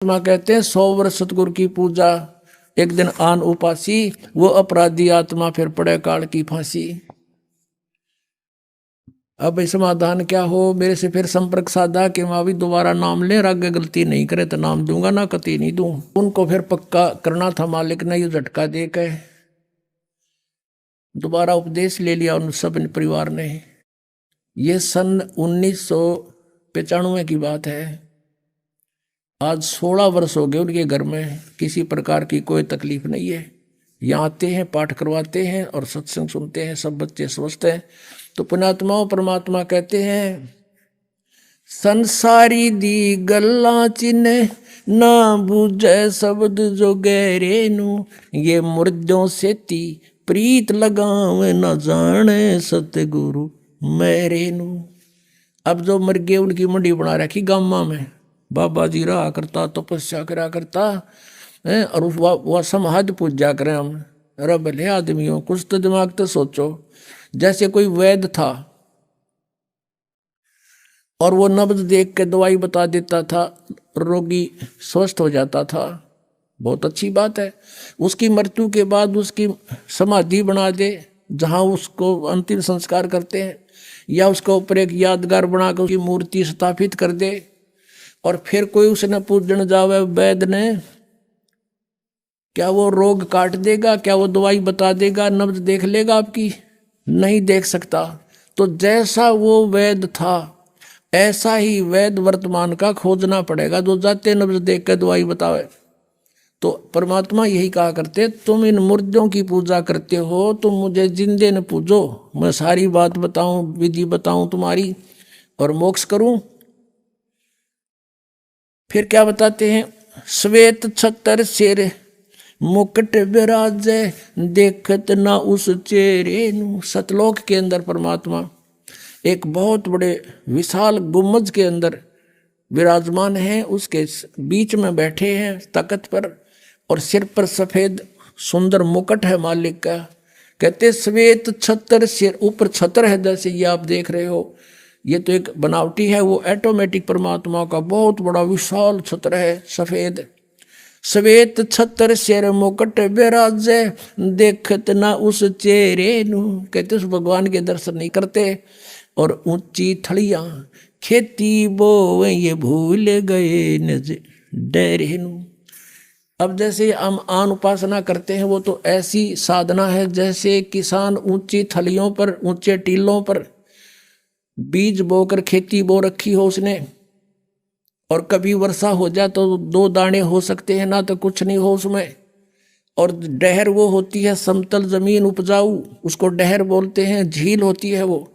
परमात्मा कहते हैं 100 वर्ष सतगुरु की पूजा, एक दिन आन उपासी, वो अपराधी आत्मा फिर पड़े काल की फांसी। अब समाधान क्या हो, मेरे से फिर संपर्क साधा कि माँ भी दोबारा नाम ले, आगे गलती नहीं करे तो नाम दूंगा ना कति नहीं दूं। उनको फिर पक्का करना था मालिक ने, ये झटका दे के दोबारा उपदेश ले लिया उन सब परिवार ने। ये सन 1995 की बात है। आज 16 वर्ष हो गए उनके घर में, किसी प्रकार की कोई तकलीफ नहीं है। यहाँ आते हैं, पाठ करवाते हैं और सत्संग सुनते हैं, सब बच्चे स्वस्थ हैं। तो पुण्यात्माओं परमात्मा कहते हैं, संसारी दी गल्ला चिन्ह ना बूझे शब्द जो गहरे नू, ये मुर्दों से ती प्रीत लगावे न जाने सतगुरु मेरे नू। अब जो मर गए उनकी मंडी बना रखी गामा में, बाबा जी रहा करता, तपस्या करा करता है, और वह समाज पूजा करें हम। अरे भले आदमियों, कुछ तो दिमाग तो सोचो। जैसे कोई वैद्य था और वो नब्ज देख के दवाई बता देता था, रोगी स्वस्थ हो जाता था, बहुत अच्छी बात है। उसकी मृत्यु के बाद उसकी समाधि बना दे, जहाँ उसको अंतिम संस्कार करते हैं, या उसके ऊपर एक यादगार बनाकर उसकी मूर्ति स्थापित कर दे, और फिर कोई उसने पूजन जावे वैद्य ने, क्या वो रोग काट देगा? क्या वो दवाई बता देगा? नब्ज देख लेगा आपकी? नहीं देख सकता। तो जैसा वो वैद्य था, ऐसा ही वैद्य वर्तमान का खोजना पड़ेगा, जो जाते नब्ज देख कर दवाई बतावे। तो परमात्मा यही कहा करते, तुम इन मुर्दों की पूजा करते हो, तुम मुझे जिंदे न पूजो, मैं सारी बात बताऊं, विधि बताऊं तुम्हारी, और मोक्ष करूं। फिर क्या बताते हैं, श्वेत छतर सिर मुकुट विराजे, देखत ना उस चेहरे नू। सतलोक के अंदर परमात्मा एक बहुत बड़े विशाल गुम्बज के अंदर विराजमान है, उसके बीच में बैठे हैं तख्त पर, और सिर पर सफेद सुंदर मुकुट है मालिक का। कहते श्वेत छतर सिर, ऊपर छतर है जैसे ये आप देख रहे हो, ये तो एक बनावटी है, वो ऑटोमेटिक परमात्मा का बहुत बड़ा विशाल छत्र है सफेद। श्वेत छतर सिर मुकुट विराजे, देखत ना उस चेहरे नू। कहते उस भगवान के दर्शन नहीं करते, और ऊंची थड़ियां खेती बो ये भूल गए नज डरे नू। अब जैसे हम आन उपासना करते हैं, वो तो ऐसी साधना है जैसे किसान ऊंची थलियों पर, ऊंचे टीलों पर बीज बोकर खेती बो रखी हो उसने, और कभी वर्षा हो जाए तो 2 दाने हो सकते हैं, ना तो कुछ नहीं हो उसमें। और डहर वो होती है समतल जमीन उपजाऊ, उसको डहर बोलते हैं। झील होती है वो,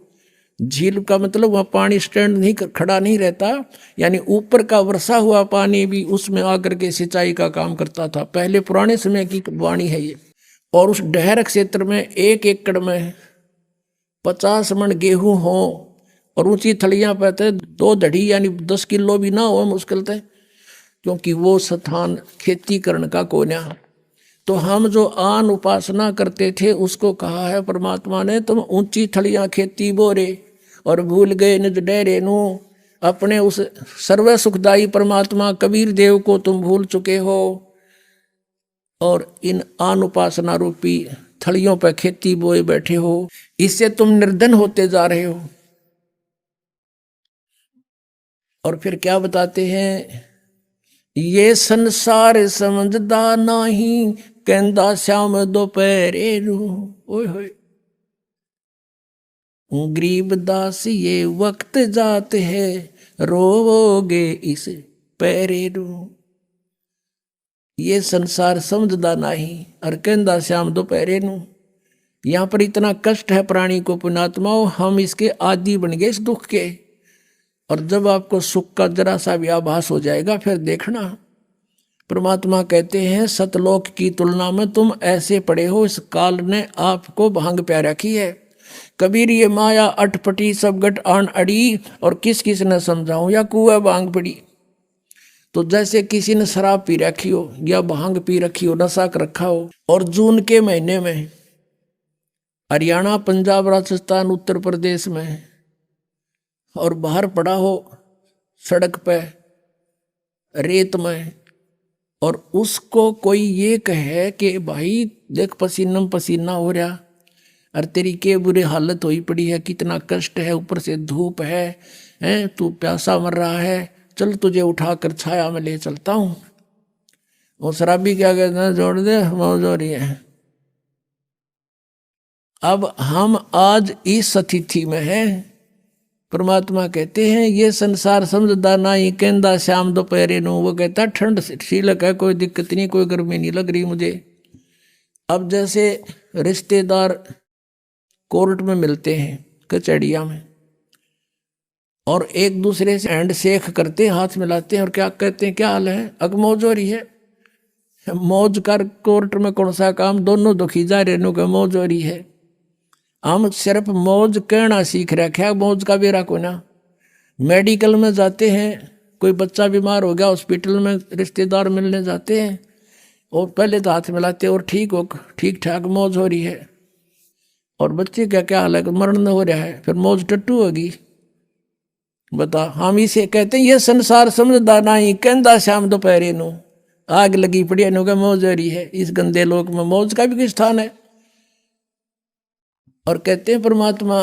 झील का मतलब वहाँ पानी स्टैंड नहीं, खड़ा नहीं रहता, यानी ऊपर का वर्षा हुआ पानी भी उसमें आकर के सिंचाई का काम करता था। पहले पुराने समय की वाणी है ये। और उस डहर क्षेत्र में 1 एकड़ में 50 मन गेहूं हो, और ऊंची थलियां पर 2 धड़ी यानी 10 किलो भी ना हो मुश्किल थे, क्योंकि वो स्थान खेती करने का कोन्या। तो हम जो आन उपासना करते थे, उसको कहा है परमात्मा ने, तुम ऊंची थलियां खेती बोरे और भूल गए निज डेरे नू। अपने उस सर्व सुखदाई परमात्मा कबीर देव को तुम भूल चुके हो, और इन आन उपासना रूपी थलियों पर खेती बोए बैठे हो। इससे तुम निर्धन होते जा रहे हो। और फिर क्या बताते हैं, ये संसार समझदा नहीं, कहंदा श्याम दोपहरे रू। ओए होए, गरीब दास ये वक्त जाते है, रोवोगे इस पैरे रू। ये संसार समझदा नहीं, और कहंदा श्याम दोपहरे नू। यहाँ पर इतना कष्ट है प्राणी को पुण्यात्माओं, हम इसके आदी बन गए इस दुख के। और जब आपको सुख का जरा सा भी आभास हो जाएगा, फिर देखना। परमात्मा कहते हैं, सतलोक की तुलना में तुम ऐसे पड़े हो, इस काल ने आपको भांग प्या रखी है। कबीर ये माया अटपटी सब गट आन अड़ी, और किस किस ने समझाऊं, या कुआ भांग पड़ी। तो जैसे किसी ने शराब पी रखी हो, या भांग पी रखी हो, नशा कर रखा हो, और जून के महीने में हरियाणा, पंजाब, राजस्थान, उत्तर प्रदेश में, और बाहर पड़ा हो सड़क पे रेत में, और उसको कोई ये कहे कि भाई देख पसीना पसीना हो रहा, और तेरी के बुरी हालत हुई पड़ी है, कितना कष्ट है, ऊपर से धूप है, हैं तू प्यासा मर रहा है, चल तुझे उठाकर छाया में ले चलता हूँ। वो शराबी क्या कहते हैं, जोड़ दे मौज हो रही है। अब हम आज इस स्थिति में हैं। परमात्मा कहते हैं ये संसार समझदा ना ही कहंदा श्याम दोपहरे नो। वो कहता ठंड शीलक है, कोई दिक्कत नहीं, कोई गर्मी नहीं लग रही मुझे। अब जैसे रिश्तेदार कोर्ट में मिलते हैं, कचहरिया में, और एक दूसरे से हैंड शेक करते हैं, हाथ मिलाते हैं, और क्या कहते हैं, क्या हाल है, अग मौज हो रही है। मौज कर कोर्ट में कौन सा काम, दोनों दुखी जा रहे का मौज हो रही है। हम सिर्फ मौज कहना सीख रखे हैं, मौज का बेरा को ना। मेडिकल में जाते हैं, कोई बच्चा बीमार हो गया, हॉस्पिटल में रिश्तेदार मिलने जाते हैं, और पहले तो हाथ मिलाते और ठीक ठाक मौज हो रही है। और बच्चे क्या क्या हाल है, मरण हो रहा है, फिर मौज टट्टू होगी। बता, हम इसे कहते हैं ये संसार समझदा नहीं कहंदा श्याम दोपहरे नो। आग लगी पड़ी नो का मौज हो रही है। इस गंदे लोक में मौज का भी कोई स्थान है। और कहते हैं परमात्मा,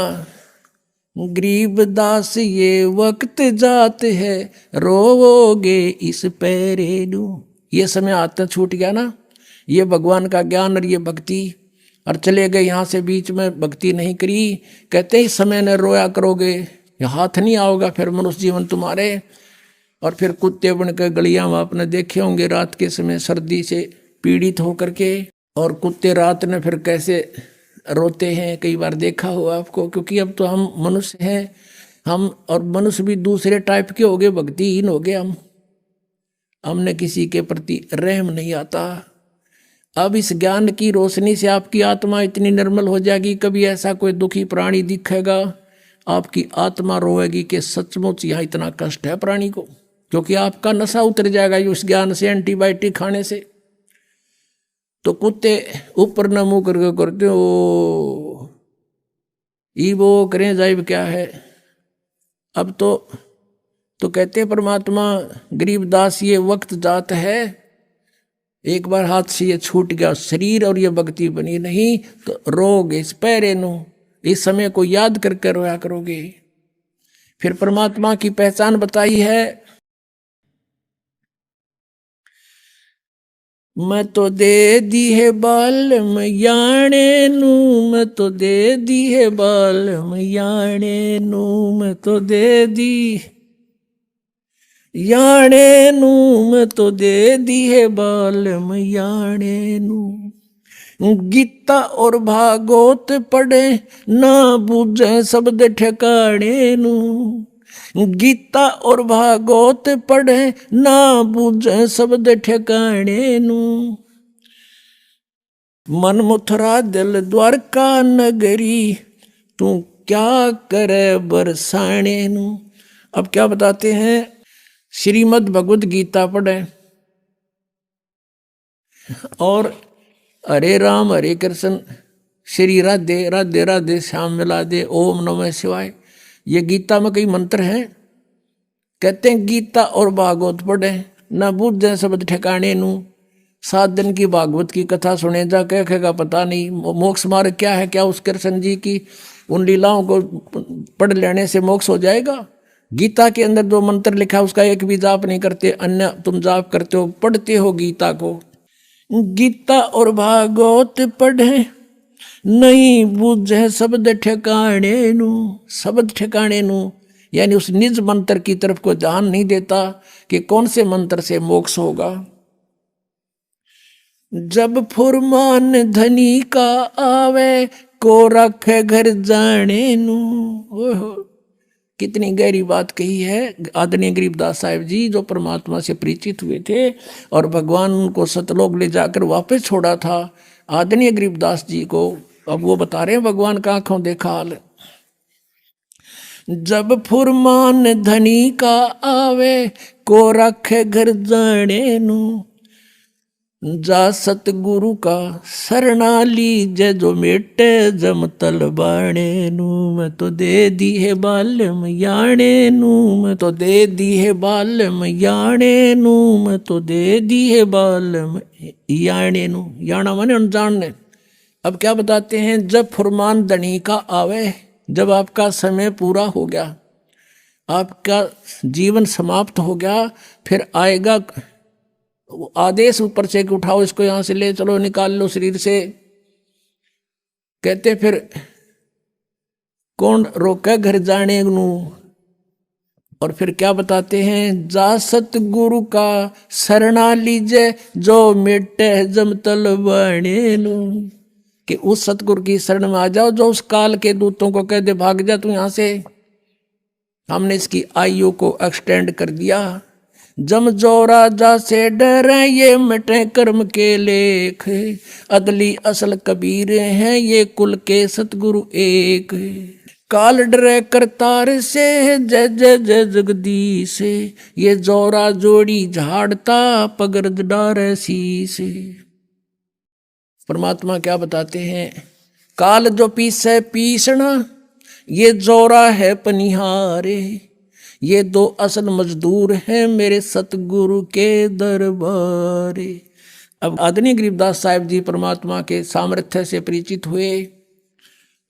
गरीब दास ये वक्त जात है, रोवोगे इस पैरे नू। ये समय आता छूट गया ना, ये भगवान का ज्ञान और ये भक्ति, और चले गए यहाँ से, बीच में भक्ति नहीं करी। कहते हैं इस समय न रोया करोगे, हाथ नहीं आओगा फिर मनुष्य जीवन तुम्हारे। और फिर कुत्ते बन कर गलियां में आपने देखे होंगे, रात के समय सर्दी से पीड़ित होकर के, और कुत्ते रात में फिर कैसे रोते हैं, कई बार देखा हुआ आपको। क्योंकि अब तो हम मनुष्य हैं, हम और मनुष्य भी दूसरे टाइप के हो गए, भक्तिहीन हो गए हमने किसी के प्रति रहम नहीं आता। अब इस ज्ञान की रोशनी से आपकी आत्मा इतनी निर्मल हो जाएगी, कभी ऐसा कोई दुखी प्राणी दिखेगा, आपकी आत्मा रोएगी कि सचमुच यहाँ इतना कष्ट है प्राणी को। क्योंकि आपका नशा उतर जाएगा उस ज्ञान से, एंटीबायोटिक खाने से। तो कुत्ते ऊपर न मुंह करके करते हो, ई वो करें जाइब क्या है। अब तो कहते हैं परमात्मा, गरीब दास ये वक्त जात है, एक बार हाथ से ये छूट गया शरीर और ये भक्ति बनी नहीं, तो रोगे इस पैरे नो। इस समय को याद करके रोया करोगे। फिर परमात्मा की पहचान बताई है, मैं तो दे दी है बाल याणे नू, मैं तो दे दी है बाल याणे नू, मैं तो दे दी याणे नू, मैं तो दे दी है बाल याणे नू। गीता और भागवत पढ़े ना बूझे शब्द ठिकाने नू। गीता और भागवत पढ़े ना बूझे शब्द ठिकाने नू। मन मुथरा दिल द्वारका नगरी, तू क्या करे बरसाने नू। अब क्या बताते हैं, श्रीमद् भगवद गीता पढ़े और हरे राम हरे कृष्ण श्री राधे राधे राधे श्याम मिला दे, ओम नमः शिवाय, ये गीता में कई मंत्र हैं। कहते हैं गीता और भागवत पढ़े न बूझे शब्द ठिकाने नू। 7 दिन की भागवत की कथा सुने जा, कहेगा पता नहीं मोक्ष मार्ग क्या है, क्या उस कृष्ण जी की उन लीलाओं को पढ़ लेने से मोक्ष हो जाएगा। गीता के अंदर 2 मंत्र लिखा, उसका एक भी जाप नहीं करते, अन्य तुम जाप करते हो, पढ़ते हो गीता को। गीता और भागवत पढ़े नहीं बूझे शब्द ठिकाने नू। शब्द ठिकाने नू यानी उस निज मंत्र की तरफ को ध्यान नहीं देता कि कौन से मंत्र से मोक्ष होगा। जब फुरमान धनी का आवे, को रखे घर जाने नू। ओहो, कितनी गहरी बात कही है आदरणीय गरीबदास साहिब जी, जो परमात्मा से परिचित हुए थे और भगवान उनको सतलोक ले जाकर वापस छोड़ा था आदरणीय गरीबदास जी को। अब वो बता रहे हैं भगवान का आंखों देखा हाल। जब फुरमान धनी का आवे, को रखे घर जाने नू। जा सतगुरु का शरणा लीजे जो मेटे जम तल बाणे नू, मैं तो दे दी है बालम याणे नू, मैं तो दे दी है बालम याणे नू, मैं तो दे दी है बालम याणे नू। याना माने अनजान ने। अब क्या बताते हैं, जब फुरमान धनी का आवे, जब आपका समय पूरा हो गया, आपका जीवन समाप्त हो गया, फिर आएगा आदेश ऊपर से कि उठाओ इसको, यहां से ले चलो, निकाल लो शरीर से। कहते फिर कौन रोके घर जाने नू। और फिर क्या बताते हैं, जा सतगुरु का शरणा लीजे जो मिटे जम तल बाणे नू, कि उस सतगुरु की शरण में आ जाओ जो उस काल के दूतों को कह दे भाग जा तू यहां से। हमने इसकी आयु को एक्सटेंड कर दिया। जम जो राजा से डरे ये मिटे कर्म के लेख, अदली असल कबीर हैं ये कुल के सतगुरु एक। काल डरे करतार से जय जय जय जगदीश, ये जोरा जोड़ी झाड़ता पगर्द डारे शीश। परमात्मा क्या बताते हैं, काल जो पीसे पीसना, ये जोरा है पनिहारे, ये दो असल मजदूर हैं मेरे सतगुरु के दरबारे। अब आदरणीय गरीबदास साहिब जी परमात्मा के सामर्थ्य से परिचित हुए,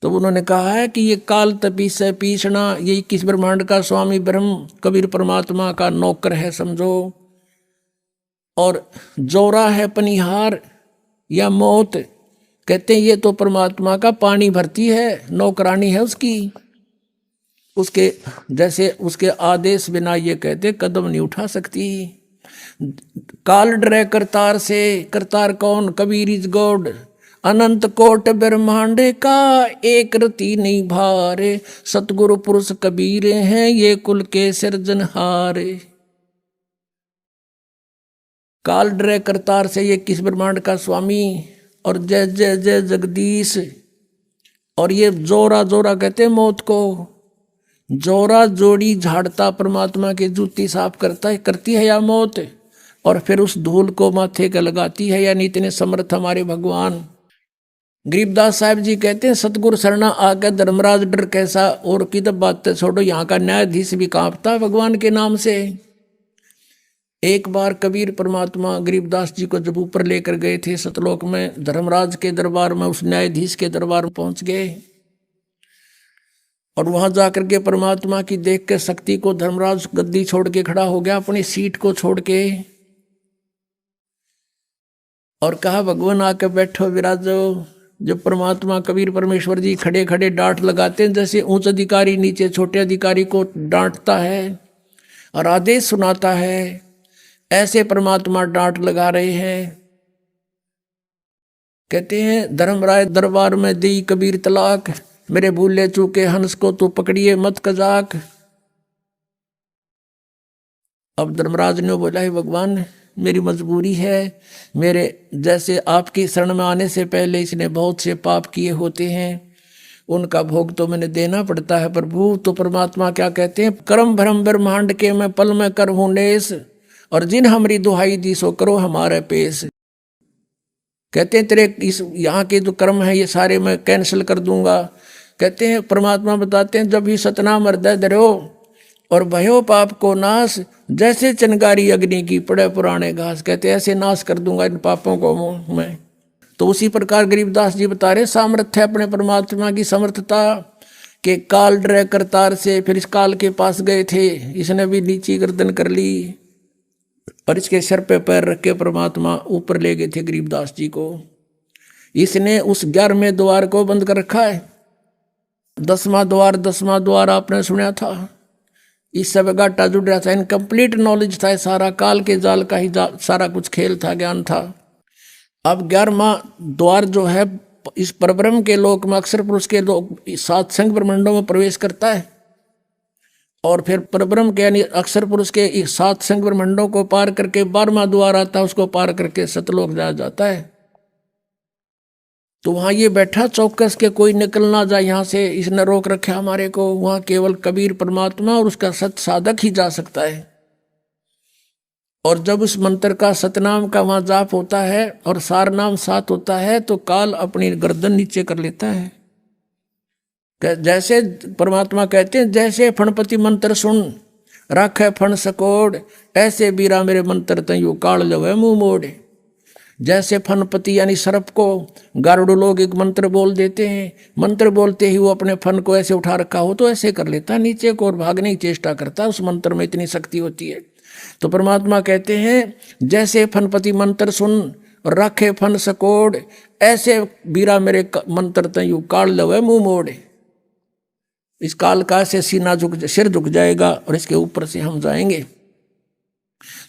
तो उन्होंने कहा है कि ये काल तपी से पीसना, ये 21 ब्रह्मांड का स्वामी ब्रह्म कबीर परमात्मा का नौकर है समझो। और जोरा है पनिहार या मौत, कहते हैं ये तो परमात्मा का पानी भरती है, नौकरानी है उसकी। उसके जैसे उसके आदेश बिना ये कहते कदम नहीं उठा सकती। काल डरे करतार से, करतार कौन, कबीर इज गॉड। अनंत कोट ब्रह्मांड का एक रति नहीं भारे, सतगुरु पुरुष कबीर हैं ये कुल के सिरजनहारे। काल डरे करतार से ये किस ब्रह्मांड का स्वामी, और जय जय जय जगदीश। और ये जोरा जोरा कहते हैं मौत को, जोरा जोड़ी झाड़ता परमात्मा की जूती साफ करती है या मौत, और फिर उस धूल को माथे का लगाती है, यानी इतने समर्थ हमारे भगवान। गरीबदास साहिब जी कहते हैं सतगुरु शरणा आगे धर्मराज डर कैसा, और की तो बात छोड़ो, यहाँ का न्यायाधीश भी कांपता भगवान के नाम से। एक बार कबीर परमात्मा गरीबदास जी को जब ऊपर लेकर गए थे सतलोक में, धर्मराज के दरबार में, उस न्यायाधीश के दरबार में पहुंच गए, और वहां जाकर के परमात्मा की देख के शक्ति को धर्मराज गद्दी छोड़ के खड़ा हो गया, अपनी सीट को छोड़ के, और कहा भगवान आके बैठो विराजो। जब परमात्मा कबीर परमेश्वर जी खड़े खड़े डांट लगाते हैं, जैसे उच्च अधिकारी नीचे छोटे अधिकारी को डांटता है और आदेश सुनाता है, ऐसे परमात्मा डांट लगा रहे हैं। कहते हैं धर्मराय दरबार में दी कबीर तलाक, मेरे भूले चूके हंस को तू पकड़िए मत कजाक। अब धर्मराज ने बोला है भगवान मेरी मजबूरी है, मेरे जैसे आपकी शरण में आने से पहले इसने बहुत से पाप किए होते हैं, उनका भोग तो मैंने देना पड़ता है प्रभु। तो परमात्मा क्या कहते हैं, कर्म भरम ब्रह्मांड के मैं पल में कर हूं नेस, और जिन हमारी दुहाई दी सो करो हमारे पेश। कहते हैं तेरे इस यहाँ के जो कर्म है ये सारे मैं कैंसिल कर दूंगा। कहते हैं परमात्मा बताते हैं जब ही सतनाम हृदय धरो और भयो पाप को नाश, जैसे चनगारी अग्नि की पड़े पुराने घास, कहते ऐसे नाश कर दूंगा इन पापों को मैं। तो उसी प्रकार गरीबदास जी बता रहे सामर्थ्य अपने परमात्मा की समर्थता के, काल डरे करतार से, फिर इस काल के पास गए थे, इसने भी नीची गर्दन कर ली और इसके सर पे पैर रख के परमात्मा ऊपर ले गए थे गरीबदास जी को। इसने उस 11वें द्वार को बंद कर रखा है। 10वां द्वार आपने सुना था, इस सब घाटा जुड़ रहा था, इनकम्प्लीट नॉलेज था, सारा काल के जाल का ही सारा कुछ खेल था, ज्ञान था। अब 11वां द्वार जो है इस परब्रह्म के लोक में अक्षर पुरुष के लोक 7 संग ब्रह्मांडों में प्रवेश करता है, और फिर परब्रह्म के यानी अक्षर पुरुष के 7 संग ब्रह्मांडों को पार करके 12वां द्वार आता है, उसको पार करके सतलोक जाया जाता है। तो वहां ये बैठा चौकस के कोई निकल ना जाए यहाँ से, इसने रोक रखा हमारे को। वहां केवल कबीर परमात्मा और उसका सत साधक ही जा सकता है। और जब उस मंत्र का सतनाम का वहां जाप होता है और सार नाम साथ होता है तो काल अपनी गर्दन नीचे कर लेता है। जैसे परमात्मा कहते हैं, जैसे फणपति मंत्र सुन राखे फण सकोड़, ऐसे बीरा मेरे मंत्र तयू काल लवे मुंह मोड़े। जैसे फनपति यानी सर्प को गारुड़ लोग एक मंत्र बोल देते हैं, मंत्र बोलते ही वो अपने फन को ऐसे उठा रखा हो तो ऐसे कर लेता नीचे को और भागने की चेष्टा करता, उस मंत्र में इतनी शक्ति होती है। तो परमात्मा कहते हैं, जैसे फनपति मंत्र सुन और राखे फन सकोड़, ऐसे बीरा मेरे मंत्र तयू काल लवे मुंह मोड़े। इस काल का से सीना सिर झुक जाएगा और इसके ऊपर से हम जाएंगे।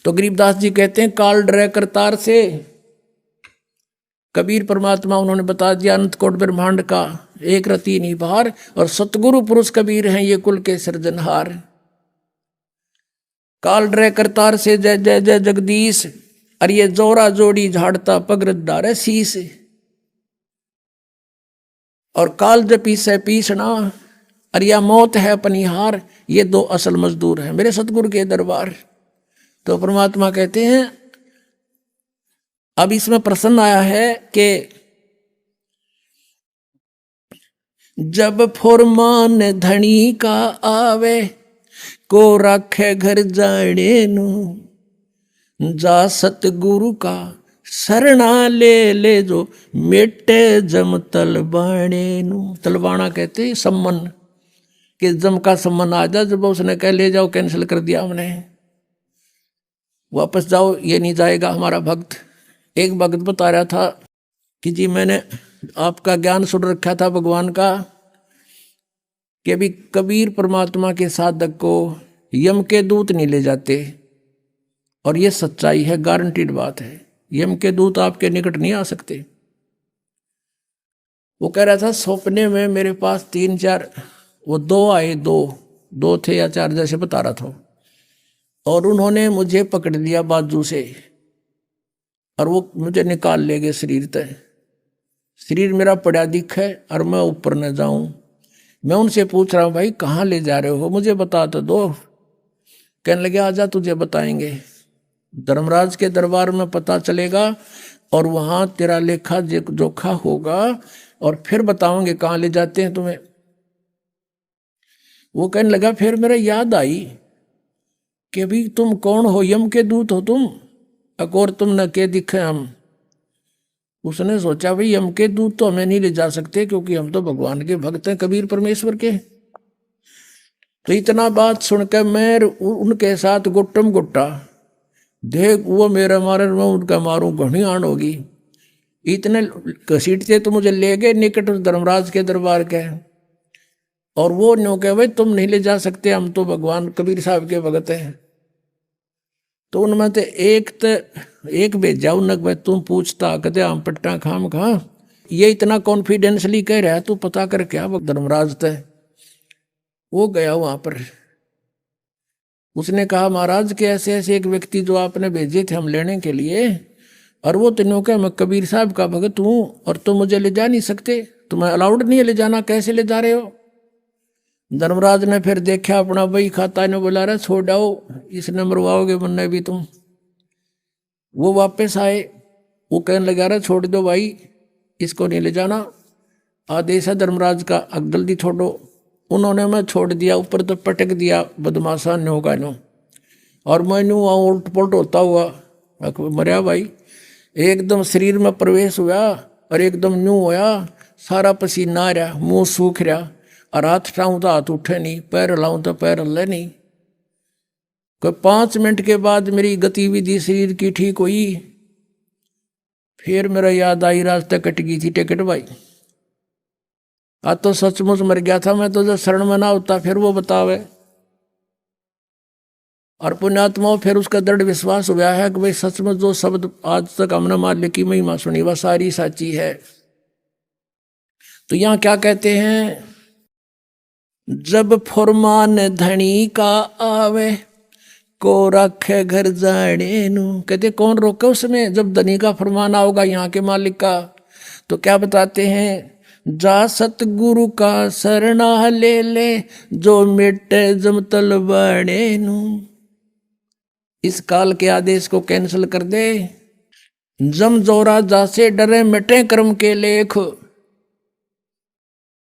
तो गरीबदास जी कहते हैं, काल डरे करतार से। कबीर परमात्मा उन्होंने बता दिया अनंत कोट ब्रह्मांड का एक रति नहीं बाहर, और सतगुरु पुरुष कबीर हैं ये कुल के सृजनहार। काल डरे करतार से जय जय जय जगदीश, अरे ये जोरा जोड़ी झाड़ता पगरत डारे शीस। और काल जपी से पीसना, अरे या मौत है पनिहार, ये दो असल मजदूर हैं मेरे सतगुरु के दरबार। तो परमात्मा कहते हैं, अब इसमें प्रश्न आया है कि जब फुरमान धनी का आवे, को रखे घर जाने नु, जा सतगुरु का शरणा ले ले जो मेटे जम तलबाणे नु। तलबाना कहते हैं सम्मन, कि जम का सम्मन आ जा। जब उसने कह ले जाओ, कैंसिल कर दिया हमने, वापस जाओ, ये नहीं जाएगा हमारा भक्त। एक भक्त बता रहा था कि जी मैंने आपका ज्ञान सुन रखा था भगवान का, कि अभी कबीर परमात्मा के साधक को यम के दूत नहीं ले जाते, और ये सच्चाई है, गारंटीड बात है। यम के दूत आपके निकट नहीं आ सकते। वो कह रहा था सपने में मेरे पास 3-4, वो 2 आए, 2 थे या 4 जैसे बता रहा था, और उन्होंने मुझे पकड़ लिया बाजू से और वो मुझे निकाल ले गए शरीर तक। शरीर मेरा पड़ा दिखे और मैं ऊपर न जाऊं। मैं उनसे पूछ रहा हूं, भाई कहाँ ले जा रहे हो, मुझे बता तो दो। कहने लगे आजा तुझे बताएंगे, धर्मराज के दरबार में पता चलेगा और वहां तेरा लेखा जोखा होगा और फिर बताओगे कहाँ ले जाते हैं तुम्हें। वो कहने लगा, फिर मेरा याद आई कि भी तुम कौन हो, यम के दूत हो तुम, अकोर तुम न के दिखे हम। उसने सोचा भाई यम के दूत तो हमें नहीं ले जा सकते, क्योंकि हम तो भगवान के भक्त हैं, कबीर परमेश्वर के। तो इतना बात सुनकर मैं उनके साथ गुट्टम गुट्टा, देख वो मेरा मारे मैं उनका मारूं, घनी आन होगी। इतने घसीटते तो मुझे ले गए निकट धर्मराज के दरबार के, और वो न्यों कहे भाई तुम नहीं ले जा सकते, हम तो भगवान कबीर साहब के भगत हैं। तो उनमें तो एक भेजा उन्हें, भाई तुम पूछता कहते हम पट्टा खाम खा, ये इतना कॉन्फिडेंसली कह रहा है, तू पता कर क्या धर्मराज तय। वो गया वहां पर, उसने कहा महाराज के ऐसे ऐसे एक व्यक्ति जो आपने भेजे थे हम लेने के लिए, और वो तीनों का मैं कबीर साहब का भगत हूँ और तुम मुझे ले जा नहीं सकते, तुम्हें अलाउड नहीं है ले जाना, कैसे ले जा रहे हो। धर्मराज ने फिर देखा अपना बही खाता, ने बोला रहा छोड़ आओ, इसने मरवाओगे मुन्ने भी तुम। वो वापस आए, वो कहने लगा रहा छोड़ दो भाई, इसको नहीं ले जाना, आदेश है धर्मराज का, जल्दी छोड़ो। उन्होंने मैं छोड़ दिया, ऊपर तो पटक दिया बदमाशा न्यो का न्यो, और मैं न्यू उल्ट पुलट होता हुआ मरिया भाई। एकदम शरीर में प्रवेश हुआ और एकदम न्यू होया, सारा पसीना आ रहा, मुंह सूख रहा, और हाथ उठाऊं तो हाथ उठे नहीं, पैर हिलाऊं तो पैर हिले नहीं। कोई 5 मिनट के बाद मेरी गतिविधि शरीर की ठीक हुई, फिर मेरा याद आई रास्ते कट गई थी टिकट भाई। आज तो सचमुच मर गया था मैं, तो जो शरण में ना होता फिर वो बतावे। और पुण्यात्माओं फिर उसका दृढ़ विश्वास हुआ है कि भाई सचमुच जो शब्द आज तक हमने मालिक की महिमा सुनी वह सारी साची है। तो यहाँ क्या कहते हैं, जब फुरमान धनी का आवे, को रखे घर जाने नु। कहते कौन रोके उसमें, जब धनी का फरमान आओगा यहाँ के मालिक का। तो क्या बताते हैं, जा सतगुरु का शरणा ले ले, जो मिटे जम तलबाणे नु। इस काल के आदेश को कैंसिल कर दे। जम जोरा जासे डरे मिटे कर्म के लेख।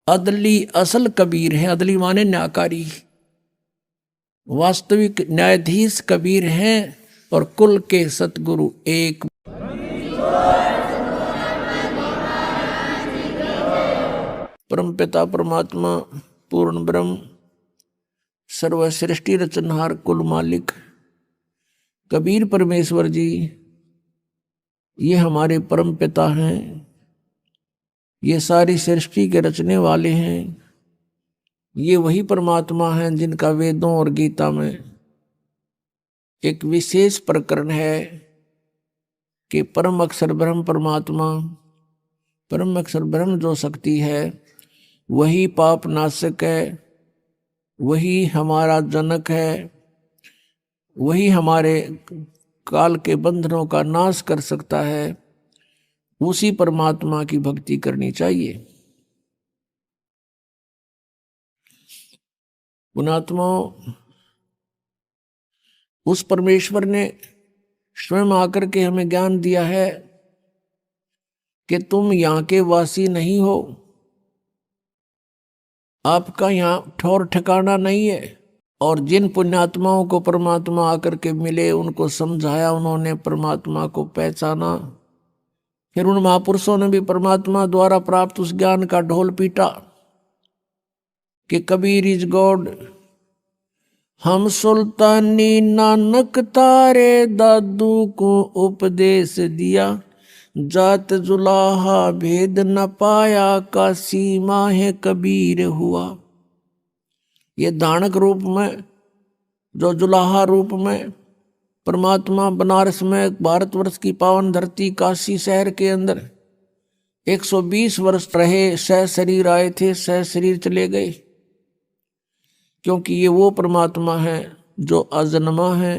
अदली असल कबीर है, अदली माने न्यायकारी, वास्तविक न्यायाधीश कबीर हैं और कुल के सतगुरु एक। परमपिता परमात्मा पूर्ण ब्रह्म सर्वसृष्टि रचनहार कुल मालिक कबीर परमेश्वर जी, ये हमारे परम पिता हैं, ये सारी सृष्टि के रचने वाले हैं। ये वही परमात्मा हैं जिनका वेदों और गीता में एक विशेष प्रकरण है कि परम अक्षर ब्रह्म परमात्मा, परम अक्षर ब्रह्म जो शक्ति है वही पाप नाशक है, वही हमारा जनक है, वही हमारे काल के बंधनों का नाश कर सकता है। उसी परमात्मा की भक्ति करनी चाहिए। पुणात्मा, उस परमेश्वर ने स्वयं आकर के हमें ज्ञान दिया है कि तुम यहाँ के वासी नहीं हो, आपका यहाँ ठौर ठिकाना नहीं है। और जिन पुण्यात्माओं को परमात्मा आकर के मिले, उनको समझाया, उन्होंने परमात्मा को पहचाना, फिर उन महापुरुषों ने भी परमात्मा द्वारा प्राप्त उस ज्ञान का ढोल पीटा कि कबीर इज गॉड। हम सुल्तानी नानक तारे दादू को उपदेश दिया, जात जुलाहा भेद न पाया, काशी माहे कबीर हुआ। ये दानक रूप में, जो जुलाहा रूप में परमात्मा बनारस में भारतवर्ष की पावन धरती काशी शहर के अंदर 120 वर्ष रहे, सह शरीर आए थे, सह शरीर चले गए, क्योंकि ये वो परमात्मा है जो अजन्मा है,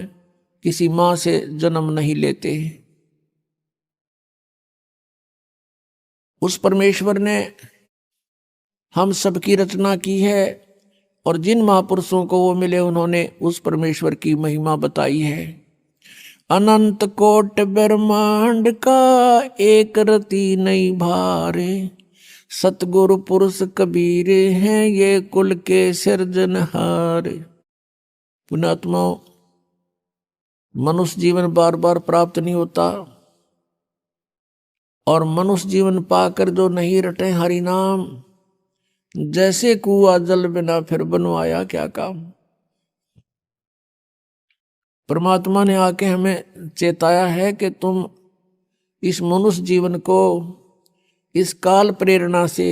किसी माँ से जन्म नहीं लेते। उस परमेश्वर ने हम सबकी रचना की है और जिन महापुरुषों को वो मिले उन्होंने उस परमेश्वर की महिमा बताई है। अनंत कोट ब्रह्मांड का एक रति नहीं भारे, सतगुरु पुरुष कबीर हैं ये कुल के सिरजनहार। पुण्यात्मा, मनुष्य जीवन बार बार प्राप्त नहीं होता, और मनुष्य जीवन पाकर जो नहीं रटे हरि नाम, जैसे कुआ जल बिना फिर बनवाया क्या काम। परमात्मा ने आके हमें चेताया है कि तुम इस मनुष्य जीवन को इस काल प्रेरणा से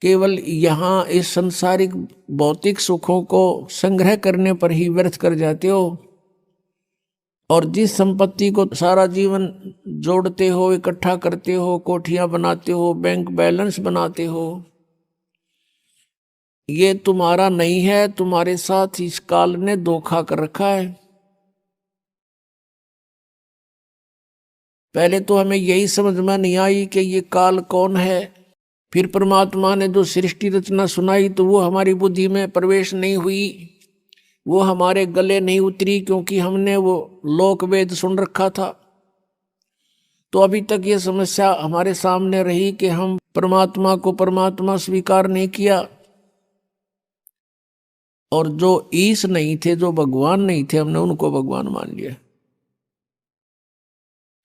केवल यहाँ इस संसारिक भौतिक सुखों को संग्रह करने पर ही व्यर्थ कर जाते हो, और जिस संपत्ति को सारा जीवन जोड़ते हो, इकट्ठा करते हो, कोठियां बनाते हो, बैंक बैलेंस बनाते हो, ये तुम्हारा नहीं है, तुम्हारे साथ इस काल ने धोखा कर रखा है। पहले तो हमें यही समझ में नहीं आई कि ये काल कौन है। फिर परमात्मा ने जो सृष्टि रचना सुनाई तो वो हमारी बुद्धि में प्रवेश नहीं हुई, वो हमारे गले नहीं उतरी, क्योंकि हमने वो लोक वेद सुन रखा था। तो अभी तक ये समस्या हमारे सामने रही कि हम परमात्मा को परमात्मा स्वीकार नहीं किया, और जो ईश नहीं थे, जो भगवान नहीं थे, हमने उनको भगवान मान लिया।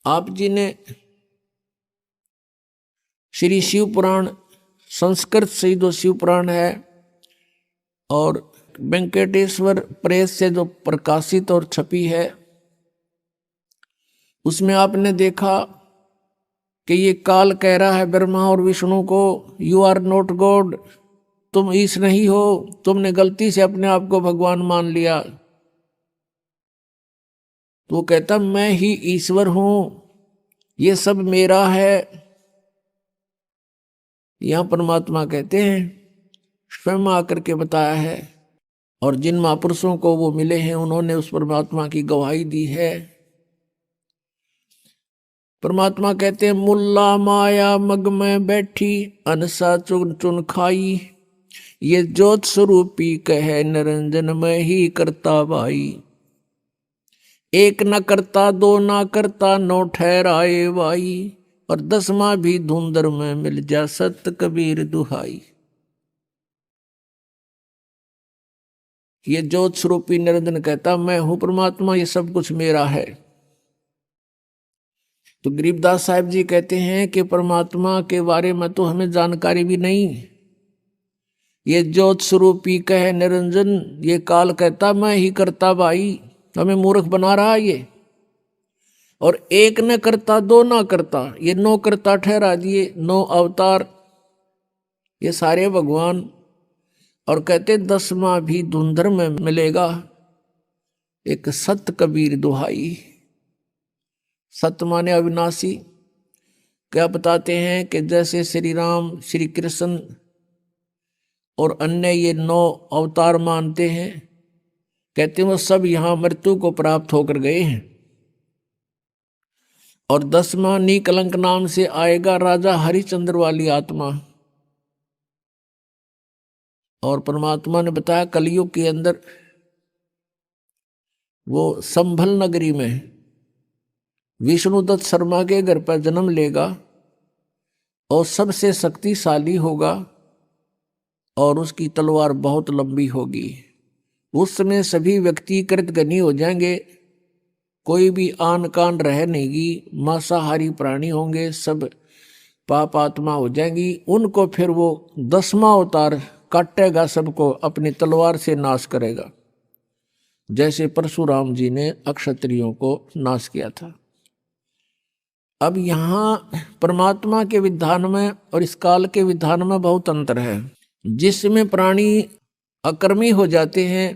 आप जी ने श्री शिव पुराण, संस्कृत से जो शिव पुराण है और वेंकटेश्वर प्रेस से जो प्रकाशित और छपी है, उसमें आपने देखा कि ये काल कह रहा है ब्रह्मा और विष्णु को, यू आर नॉट गॉड, तुम ईश नहीं हो, तुमने गलती से अपने आप को भगवान मान लिया। तो वो कहता मैं ही ईश्वर हूं, ये सब मेरा है। यहां परमात्मा कहते हैं, स्वयं आकर के बताया है, और जिन महापुरुषों को वो मिले हैं उन्होंने उस परमात्मा की गवाही दी है। परमात्मा कहते हैं मुल्ला माया मग में बैठी, अनसा चुन चुन खाई, ये ज्योत स्वरूपी कहे निरंजन में ही करता भाई। एक न करता दो न करता नौ ठहराए भाई, और 10वां भी धुंधर में मिल जा सत कबीर दुहाई। ये ज्योत स्वरूपी निरंजन कहता मैं हूं परमात्मा, ये सब कुछ मेरा है। तो गरीबदास साहब जी कहते हैं कि परमात्मा के बारे में तो हमें जानकारी भी नहीं। ये ज्योत स्वरूपी कहे निरंजन, ये काल कहता मैं ही करता भाई, हमें मूर्ख बना रहा ये। और एक न करता दो ना करता, ये 9 करता ठहरा दिए, 9 अवतार ये सारे भगवान। और कहते 10वां भी धुंधर में मिलेगा, एक सत कबीर दुहाई। सत माने अविनाशी। क्या बताते हैं कि जैसे श्री राम, श्री कृष्ण और अन्य ये 9 अवतार मानते हैं, कहते हैं वो सब यहां मृत्यु को प्राप्त होकर गए हैं। और 10वां निकलंक नाम से आएगा राजा हरिश्चंद्र वाली आत्मा। और परमात्मा ने बताया कलयुग के अंदर वो संभल नगरी में विष्णुदत्त शर्मा के घर पर जन्म लेगा और सबसे शक्तिशाली होगा और उसकी तलवार बहुत लंबी होगी। उस समय सभी व्यक्ति कृतघ्नी हो जाएंगे, कोई भी आन कान रह नहीं, मांसाहारी प्राणी होंगे, सब पाप आत्मा हो जाएंगी। उनको फिर वो 10वां अवतार काटेगा, सबको अपनी तलवार से नाश करेगा, जैसे परशुराम जी ने अक्षत्रियों को नाश किया था। अब यहाँ परमात्मा के विधान में और इस काल के विधान में बहुत अंतर है। जिसमें प्राणी अकर्मी हो जाते हैं,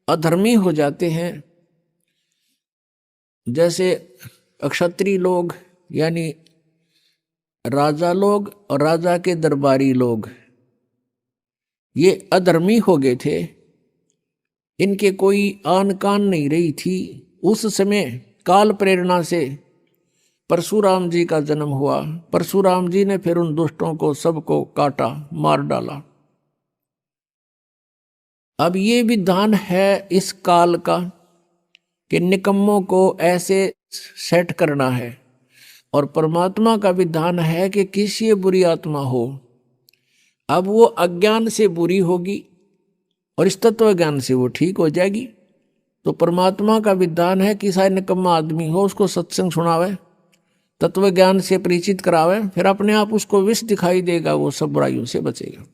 अधर्मी हो जाते हैं, जैसे अक्षत्रिय लोग यानी राजा लोग और राजा के दरबारी लोग, ये अधर्मी हो गए थे, इनके कोई आन कान नहीं रही थी। उस समय काल प्रेरणा से परशुराम जी का जन्म हुआ। परशुराम जी ने फिर उन दुष्टों को सबको काटा, मार डाला। अब ये विधान है इस काल का कि निकम्मों को ऐसे सेट करना है। और परमात्मा का विधान है कि किसी बुरी आत्मा हो, अब वो अज्ञान से बुरी होगी और इस तत्व ज्ञान से वो ठीक हो जाएगी। तो परमात्मा का विधान है कि सारे निकम्मा आदमी हो उसको सत्संग सुनावे, तत्व ज्ञान से परिचित करावे, फिर अपने आप उसको विष दिखाई देगा, वो सब बुराइयों से बचेगा।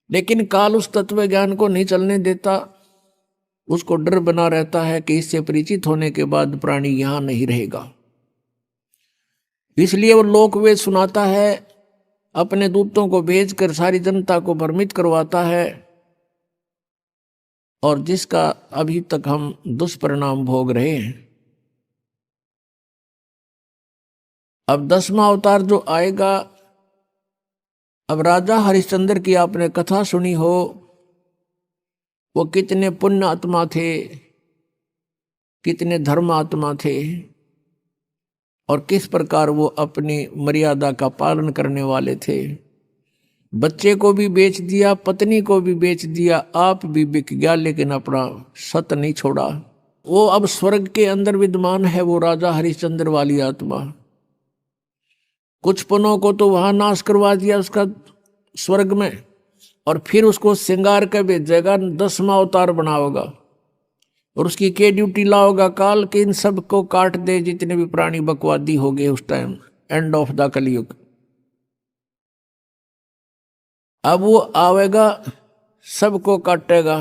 लेकिन काल उस तत्व ज्ञान को नहीं चलने देता, उसको डर बना रहता है कि इससे परिचित होने के बाद प्राणी यहां नहीं रहेगा। इसलिए वो लोकवेद सुनाता है, अपने दूतों को भेजकर सारी जनता को भ्रमित करवाता है, और जिसका अभी तक हम दुष्परिणाम भोग रहे हैं। अब 10वां अवतार जो आएगा, अब राजा हरिश्चंद्र की आपने कथा सुनी हो, वो कितने पुण्य आत्मा थे, कितने धर्म आत्मा थे, और किस प्रकार वो अपनी मर्यादा का पालन करने वाले थे। बच्चे को भी बेच दिया, पत्नी को भी बेच दिया, आप भी बिक गया, लेकिन अपना सत नहीं छोड़ा। वो अब स्वर्ग के अंदर विद्यमान है, वो राजा हरिश्चंद्र वाली आत्मा। कुछ पनों को तो वहां नाश करवा दिया उसका स्वर्ग में, और फिर उसको श्रृंगार कर भेजेगा, 10वां अवतार बनाओगा, और उसकी क्या ड्यूटी लाओगा काल के इन सब को काट दे, जितने भी प्राणी बकवादी हो गए उस टाइम, एंड ऑफ द कलयुग। अब वो आवेगा, सबको काटेगा,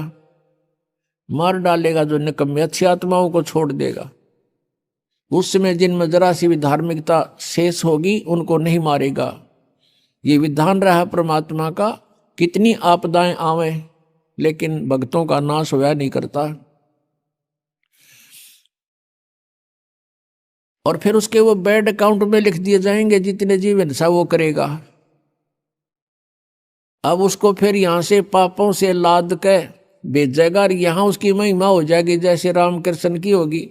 मार डालेगा, जो निकम्मे अच्छी आत्माओं को छोड़ देगा। उस समय जिनमें जरा सी भी धार्मिकता शेष होगी उनको नहीं मारेगा। ये विधान रहा परमात्मा का, कितनी आपदाएं आवे लेकिन भक्तों का नाश होया नहीं करता। और फिर उसके वो बैड अकाउंट में लिख दिए जाएंगे, जितने जीव हिंसा वो करेगा। अब उसको फिर यहां से पापों से लाद के भेजेगा, और यहां उसकी महिमा हो जाएगी जैसे रामकृष्ण की होगी।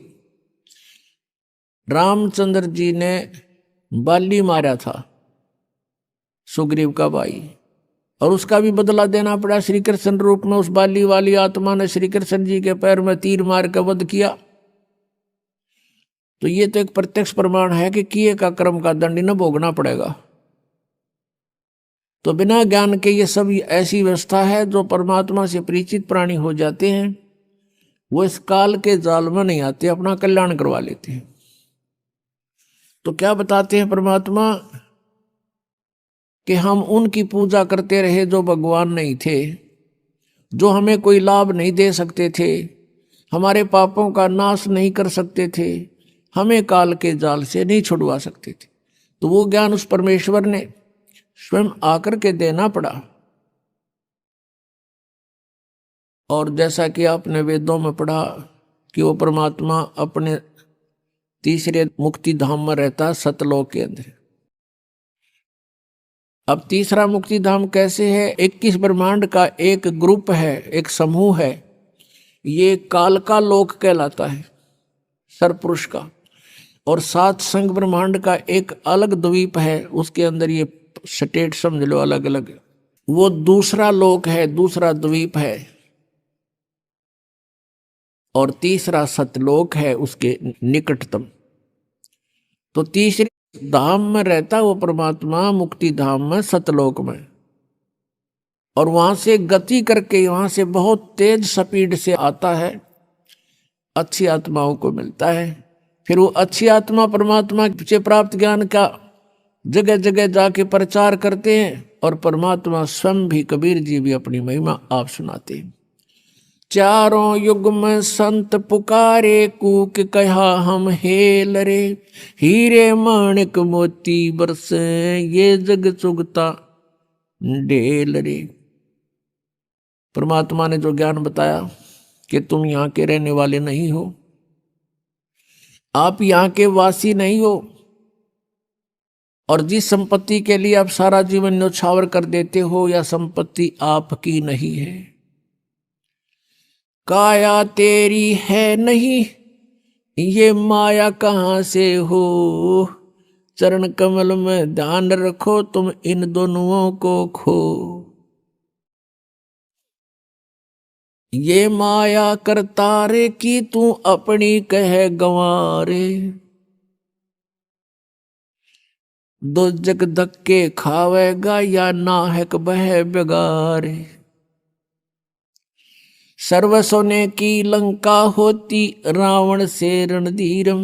रामचंद्र जी ने बाली मारा था, सुग्रीव का भाई, और उसका भी बदला देना पड़ा। श्री कृष्ण रूप में उस बाली वाली आत्मा ने श्री कृष्ण जी के पैर में तीर मार कर वध किया। तो ये तो एक प्रत्यक्ष प्रमाण है कि किए का कर्म का दंड न भोगना पड़ेगा। तो बिना ज्ञान के ये सब ऐसी व्यवस्था है, जो परमात्मा से परिचित प्राणी हो जाते हैं वो इस काल के जाल में नहीं आते, अपना कल्याण करवा लेते हैं। तो क्या बताते हैं परमात्मा कि हम उनकी पूजा करते रहे जो भगवान नहीं थे, जो हमें कोई लाभ नहीं दे सकते थे, हमारे पापों का नाश नहीं कर सकते थे, हमें काल के जाल से नहीं छुड़वा सकते थे। तो वो ज्ञान उस परमेश्वर ने स्वयं आकर के देना पड़ा। और जैसा कि आपने वेदों में पढ़ा कि वो परमात्मा अपने तीसरे मुक्ति धाम में रहता, सतलोक के अंदर। अब तीसरा मुक्ति धाम कैसे है? 21 ब्रह्मांड का एक ग्रुप है, एक समूह है, ये काल का लोक कहलाता है, सरपुरुष का। और 7 संग ब्रह्मांड का एक अलग द्वीप है, उसके अंदर ये स्टेट समझ लो अलग अलग, वो दूसरा लोक है, दूसरा द्वीप है। और तीसरा सतलोक है उसके निकटतम। तो तीसरे धाम में रहता वो परमात्मा, मुक्ति धाम में, सतलोक में। और वहां से गति करके, वहां से बहुत तेज स्पीड से आता है, अच्छी आत्माओं को मिलता है। फिर वो अच्छी आत्मा परमात्मा से प्राप्त ज्ञान का जगह जगह जाके प्रचार करते हैं, और परमात्मा स्वयं भी, कबीर जी भी अपनी महिमा आप सुनाते हैं। चारों युग में संत पुकारे, कूक कहा हम हेल रे, हीरे माणिक मोती बरसे, ये जग चुगता ढेल रे। परमात्मा ने जो ज्ञान बताया कि तुम यहाँ के रहने वाले नहीं हो, आप यहाँ के वासी नहीं हो, और जिस संपत्ति के लिए आप सारा जीवन न्यौछावर कर देते हो, या संपत्ति आपकी नहीं है, काया तेरी है नहीं, ये माया कहाँ से हो, चरण कमल में ध्यान रखो, तुम इन दोनों को खो। ये माया करतारे की तू अपनी कह गंवारे, दो जग धक्के खावेगा या नाहक बह बेगारे। सर्व सोने की लंका होती रावण से रणधीरम,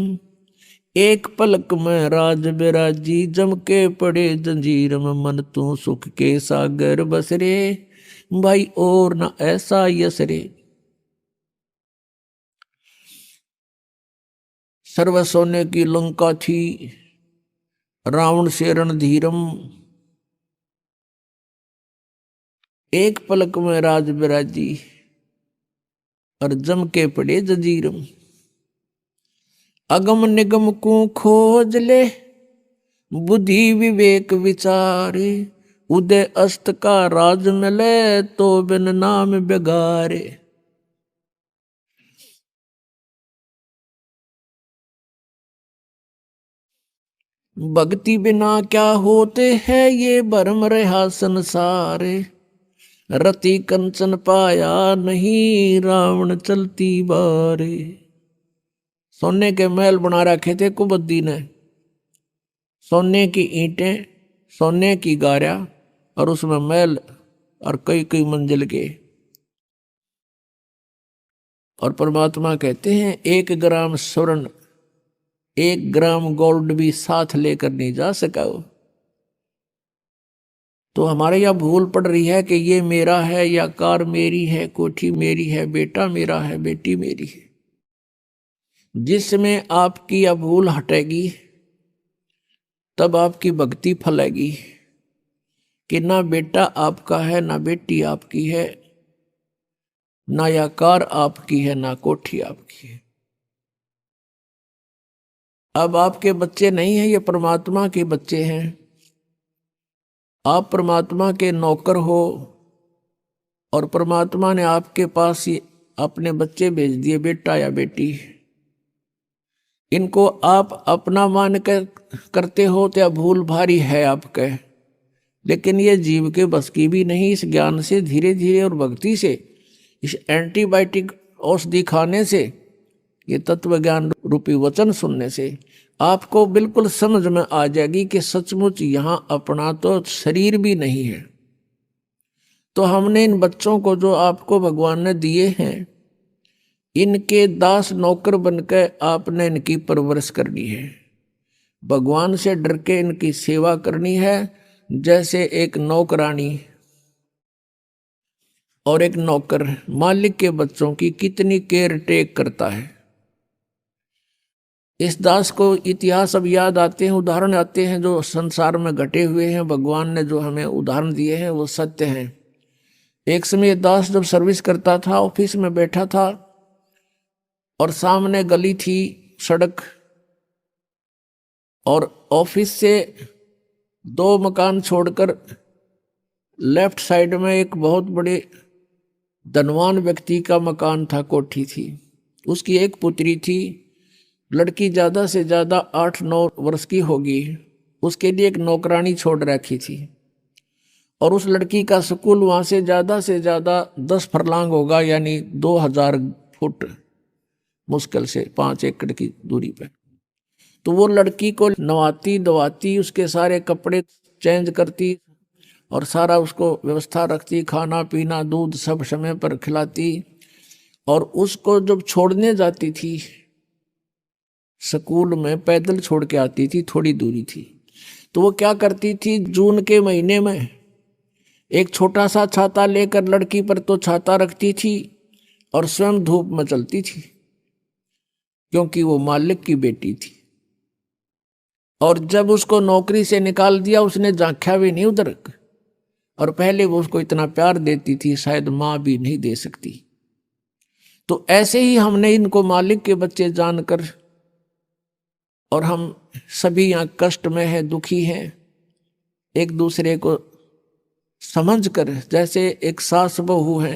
एक पलक में राज बिराजी जम के पड़े जंजीरम। मन तू सुख के सागर बसरे, भाई और न ऐसा यसरे। सर्व सोने की लंका थी, रावण से रणधीरम, एक पलक में राज बिराजी और जम के पड़े जंजीरम। अगम निगम को खोज ले, बुद्धि विवेक विचारे, उदय अस्त का राज मिले, तो बिन नाम बेगारे। भक्ति बिना क्या होते हैं ये भरम रहा संसारे, रति कंचन पाया नहीं, रावण चलती बारे। सोने के महल बना रखे थे कुबद्दी ने, सोने की ईंटें, सोने की गारा, और उसमें महल और कई कई मंजिल के। और परमात्मा कहते हैं 1 ग्राम स्वर्ण, 1 ग्राम गोल्ड भी साथ लेकर नहीं जा सका वो। तो हमारे यहाँ भूल पड़ रही है कि ये मेरा है, या कार मेरी है, कोठी मेरी है, बेटा मेरा है, बेटी मेरी है। जिसमें आपकी यह भूल हटेगी, तब आपकी भक्ति फलेगी कि ना बेटा आपका है, ना बेटी आपकी है, ना यह कार आपकी है, ना कोठी आपकी है। अब आपके बच्चे नहीं हैं, ये परमात्मा के बच्चे हैं। आप परमात्मा के नौकर हो, और परमात्मा ने आपके पास ही अपने बच्चे भेज दिए, बेटा या बेटी। इनको आप अपना मान कर करते हो तो भूल भारी है आपके, लेकिन ये जीव के बस की भी नहीं। इस ज्ञान से धीरे धीरे और भक्ति से, इस एंटीबायोटिक औषधि खाने से, ये तत्व ज्ञान रूपी वचन सुनने से आपको बिल्कुल समझ में आ जाएगी कि सचमुच यहाँ अपना तो शरीर भी नहीं है। तो हमने इन बच्चों को जो आपको भगवान ने दिए हैं, इनके दास नौकर बनकर आपने इनकी परवरिश करनी है। भगवान से डर के इनकी सेवा करनी है, जैसे एक नौकरानी और एक नौकर मालिक के बच्चों की कितनी केयर टेक करता है। इस दास को इतिहास अब याद आते हैं, उदाहरण आते हैं जो संसार में घटे हुए हैं। भगवान ने जो हमें उदाहरण दिए हैं वो सत्य हैं। एक समय दास जब सर्विस करता था, ऑफिस में बैठा था और सामने गली थी, सड़क, और ऑफिस से 2 मकान छोड़कर लेफ्ट साइड में एक बहुत बड़े धनवान व्यक्ति का मकान था, कोठी थी। उसकी एक पुत्री थी, लड़की ज़्यादा से ज़्यादा 8-9 वर्ष की होगी। उसके लिए एक नौकरानी छोड़ रखी थी और उस लड़की का स्कूल वहाँ से ज़्यादा 10 फरलांग होगा, यानी 2000 फुट, मुश्किल से 5 एकड़ की दूरी पर। तो वो लड़की को नवाती धवाती, उसके सारे कपड़े चेंज करती और सारा उसको व्यवस्था रखती, खाना पीना दूध सब समय पर खिलाती। और उसको जब छोड़ने जाती थी स्कूल में, पैदल छोड़ के आती थी, थोड़ी दूरी थी, तो वो क्या करती थी, जून के महीने में एक छोटा सा छाता लेकर लड़की पर तो छाता रखती थी और स्वयं धूप में चलती थी, क्योंकि वो मालिक की बेटी थी। और जब उसको नौकरी से निकाल दिया, उसने झांका भी नहीं उधर, और पहले वो उसको इतना प्यार देती थी, शायद माँ भी नहीं दे सकती। तो ऐसे ही हमने इनको मालिक के बच्चे जानकर, और हम सभी यहाँ कष्ट में हैं, दुखी हैं, एक दूसरे को समझकर, जैसे एक सास बहू है,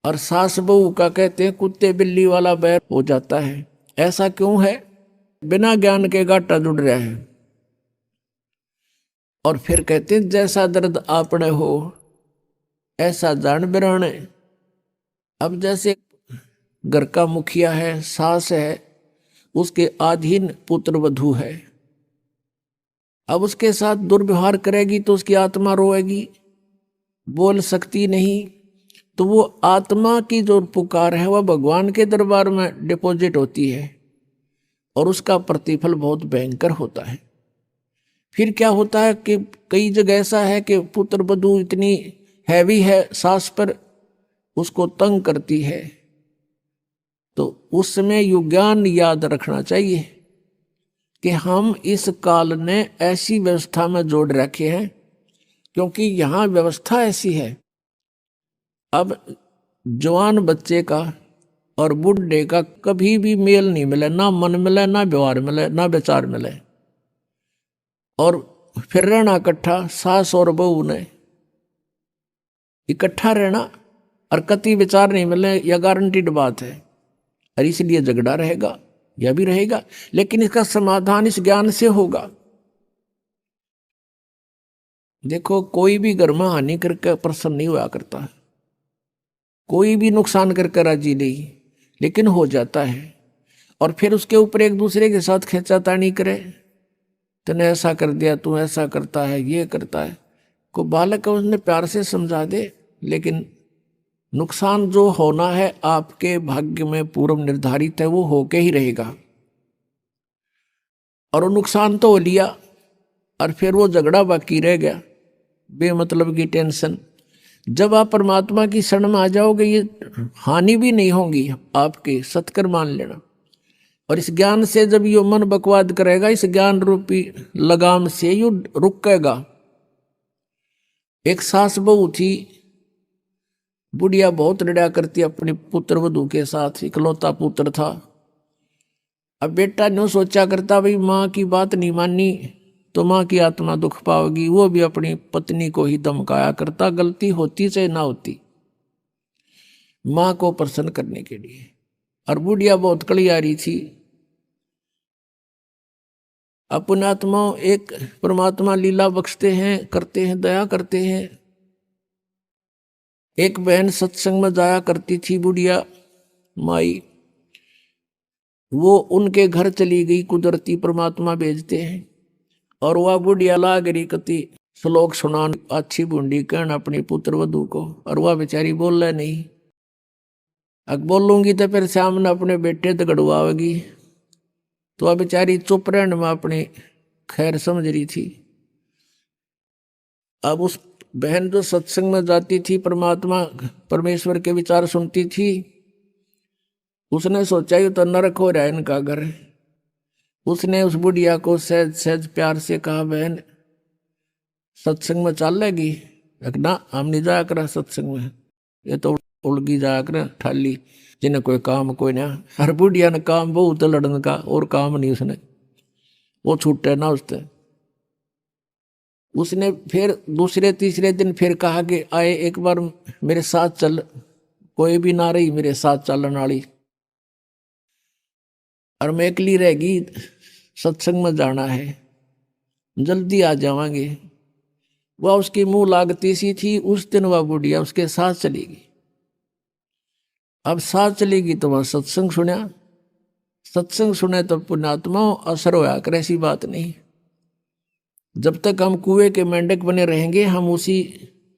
और सास बहू का कहते हैं कुत्ते बिल्ली वाला बैर हो जाता है। ऐसा क्यों है? बिना ज्ञान के गाटा जुड़ रहा है। और फिर कहते हैं जैसा दर्द आपने हो ऐसा जान बिराने। अब जैसे घर का मुखिया है, सास है, उसके अधीन पुत्र वधू है, अब उसके साथ दुर्व्यवहार करेगी तो उसकी आत्मा रोएगी, बोल सकती नहीं। तो वो आत्मा की जो पुकार है वह भगवान के दरबार में डिपॉजिट होती है और उसका प्रतिफल बहुत भयंकर होता है। फिर क्या होता है कि कई जगह ऐसा है कि पुत्र वधू इतनी हैवी है सास पर, उसको तंग करती है, तो उस समय युज्ञान याद रखना चाहिए कि हम इस काल ने ऐसी व्यवस्था में जोड़ रखे हैं, क्योंकि यहाँ व्यवस्था ऐसी है। अब जवान बच्चे का और बूढ़े का कभी भी मेल नहीं मिले, ना मन मिले, ना व्यवहार मिले, ना विचार मिले, और फिर रहना इकट्ठा, सास और बहू ने इकट्ठा रहना और कति विचार नहीं मिले, यह गारंटीड बात है, और इसलिए झगड़ा रहेगा, यह भी रहेगा। लेकिन इसका समाधान इस ज्ञान से होगा। देखो, कोई भी घर में हानि करके प्रसन्न नहीं हुआ करता, कोई भी नुकसान करके राजी नहीं, लेकिन हो जाता है। और फिर उसके ऊपर एक दूसरे के साथ खींचातानी करे, तूने ऐसा कर दिया, तू ऐसा करता है, ये करता है। को बालक है उसने प्यार से समझा दे, लेकिन नुकसान जो होना है आपके भाग्य में पूर्व निर्धारित है, वो होके ही रहेगा। और वो नुकसान तो हो लिया और फिर वो झगड़ा बाकी रह गया, बेमतलब की टेंशन। जब आप परमात्मा की शरण में आ जाओगे, ये हानि भी नहीं होगी आपके, सत्कर मान लेना। और इस ज्ञान से जब यो मन बकवाद करेगा, इस ज्ञान रूपी लगाम से यू रुकेगा। एक सास बहू थी, बुढ़िया बहुत लड़ा करती अपने पुत्र वधू के साथ, इकलौता पुत्र था। अब बेटा न्यू सोचा करता, भाई माँ की बात नहीं मानी तो माँ की आत्मा दुख पाओगी। वो भी अपनी पत्नी को ही धमकाया करता, गलती होती चाहे ना होती, माँ को प्रसन्न करने के लिए। और बुढ़िया बहुत कलियारी थी, अब पुण्यात्मा एक परमात्मा लीला बख्शते हैं, करते हैं, दया करते हैं। एक बहन सत्संग में जाया करती थी, बुढ़िया माई, वो उनके घर चली गई, कुदरती परमात्मा भेजते हैं। और वह बुढ़िया लागरी कति श्लोक सुनान अच्छी बूंदी कहन अपनी पुत्र वधु को, और वह बेचारी बोल रहा नहीं। अब बोलूंगी तो फिर सामने अपने बेटे तो गड़वाएगी, तो वह बेचारी चुप रहने में अपनी खैर समझ रही थी। अब उस बहन जो सत्संग में जाती थी, परमात्मा परमेश्वर के विचार सुनती थी, उसने सोचा ये तो नरक हो रहा है इनका घर। उसने उस बुढ़िया को सहज सहज प्यार से कहा, बहन सत्संग में चल लेगी? ना, हम नहीं जाया करा सत्संग में, ये तो उलगी जाया कर ठाली, जिन्हें कोई काम कोई ना। हर बुढ़िया ने काम बहुत लड़न का, और काम नहीं उसने, वो छूटे ना उससे। उसने फिर दूसरे तीसरे दिन फिर कहा कि आए एक बार मेरे साथ चल, कोई भी ना रही मेरे साथ चलन वाली, और मैं अकेली रहेगी, सत्संग में जाना है, जल्दी आ जावांगे। वह उसकी मुंह लागती सी थी। उस दिन वह बुढ़िया उसके साथ चलेगी। अब साथ चलेगी तो वह सत्संग सुना, सत्संग सुने तो पुण्यात्मा असर होया कर, ऐसी बात नहीं। जब तक हम कुएं के मेंढक बने रहेंगे, हम उसी